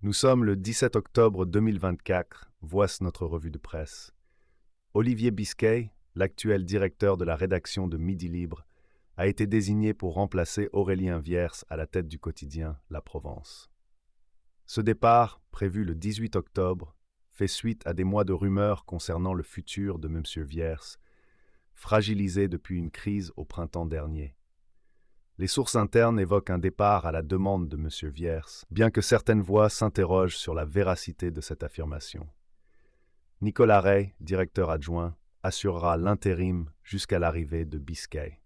Nous sommes le 17 octobre 2024, voici notre revue de presse. Olivier Biscay, l'actuel directeur de la rédaction de Midi Libre, a été désigné pour remplacer Aurélien Viers à la tête du quotidien La Provence. Ce départ, prévu le 18 octobre, fait suite à des mois de rumeurs concernant le futur de M. Viers, fragilisé depuis une crise au printemps dernier. Les sources internes évoquent un départ à la demande de M. Viers, bien que certaines voix s'interrogent sur la véracité de cette affirmation. Nicolas Rey, directeur adjoint, assurera l'intérim jusqu'à l'arrivée de Biscay.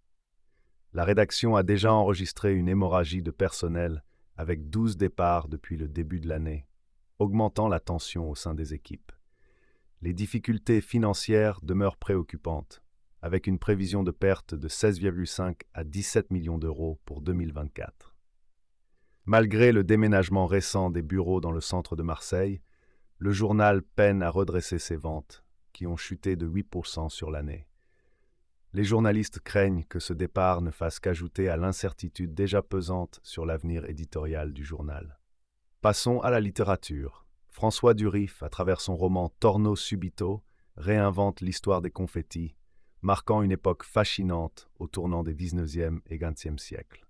La rédaction a déjà enregistré une hémorragie de personnel avec 12 départs depuis le début de l'année, augmentant la tension au sein des équipes. Les difficultés financières demeurent préoccupantes, avec une prévision de perte de 16,5 à 17 millions d'euros pour 2024. Malgré le déménagement récent des bureaux dans le centre de Marseille, le journal peine à redresser ses ventes, qui ont chuté de 8% sur l'année. Les journalistes craignent que ce départ ne fasse qu'ajouter à l'incertitude déjà pesante sur l'avenir éditorial du journal. Passons à la littérature. François Durif, à travers son roman Torno Subito, réinvente l'histoire des confettis, marquant une époque fascinante au tournant des 19e et 20e siècles.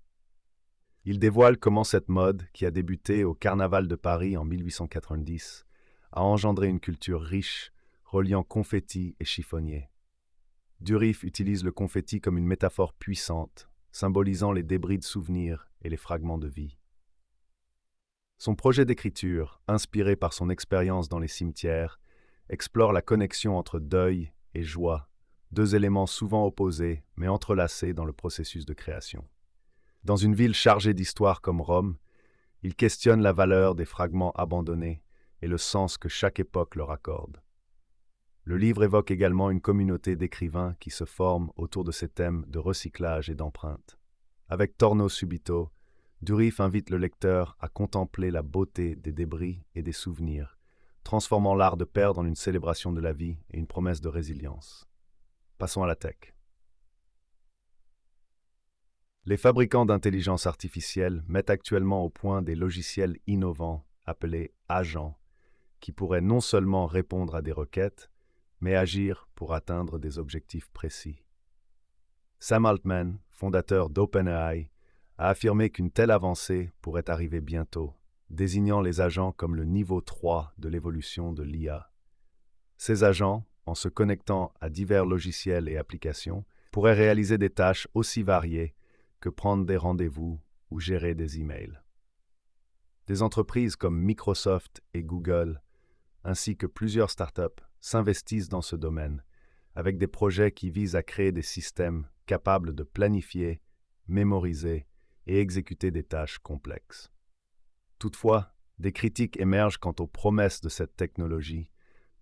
Il dévoile comment cette mode, qui a débuté au Carnaval de Paris en 1890, a engendré une culture riche, reliant confettis et chiffonniers. Durif utilise le confetti comme une métaphore puissante, symbolisant les débris de souvenirs et les fragments de vie. Son projet d'écriture, inspiré par son expérience dans les cimetières, explore la connexion entre deuil et joie, deux éléments souvent opposés mais entrelacés dans le processus de création. Dans une ville chargée d'histoire comme Rome, il questionne la valeur des fragments abandonnés et le sens que chaque époque leur accorde. Le livre évoque également une communauté d'écrivains qui se forment autour de ces thèmes de recyclage et d'empreinte. Avec Torno Subito, Durif invite le lecteur à contempler la beauté des débris et des souvenirs, transformant l'art de perdre en une célébration de la vie et une promesse de résilience. Passons à la tech. Les fabricants d'intelligence artificielle mettent actuellement au point des logiciels innovants appelés agents, qui pourraient non seulement répondre à des requêtes, mais agir pour atteindre des objectifs précis. Sam Altman, fondateur d'OpenAI, a affirmé qu'une telle avancée pourrait arriver bientôt, désignant les agents comme le niveau 3 de l'évolution de l'IA. Ces agents, en se connectant à divers logiciels et applications, pourraient réaliser des tâches aussi variées que prendre des rendez-vous ou gérer des emails. Des entreprises comme Microsoft et Google, ainsi que plusieurs startups, s'investissent dans ce domaine, avec des projets qui visent à créer des systèmes capables de planifier, mémoriser et exécuter des tâches complexes. Toutefois, des critiques émergent quant aux promesses de cette technologie,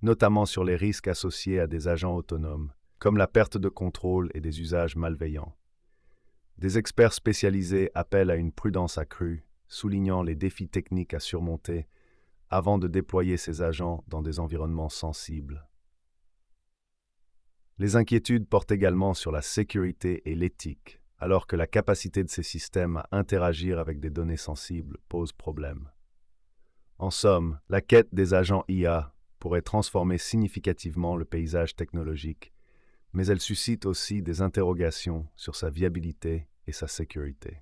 notamment sur les risques associés à des agents autonomes, comme la perte de contrôle et des usages malveillants. Des experts spécialisés appellent à une prudence accrue, soulignant les défis techniques à surmonter avant de déployer ces agents dans des environnements sensibles. Les inquiétudes portent également sur la sécurité et l'éthique, alors que la capacité de ces systèmes à interagir avec des données sensibles pose problème. En somme, la quête des agents IA pourrait transformer significativement le paysage technologique, mais elle suscite aussi des interrogations sur sa viabilité et sa sécurité.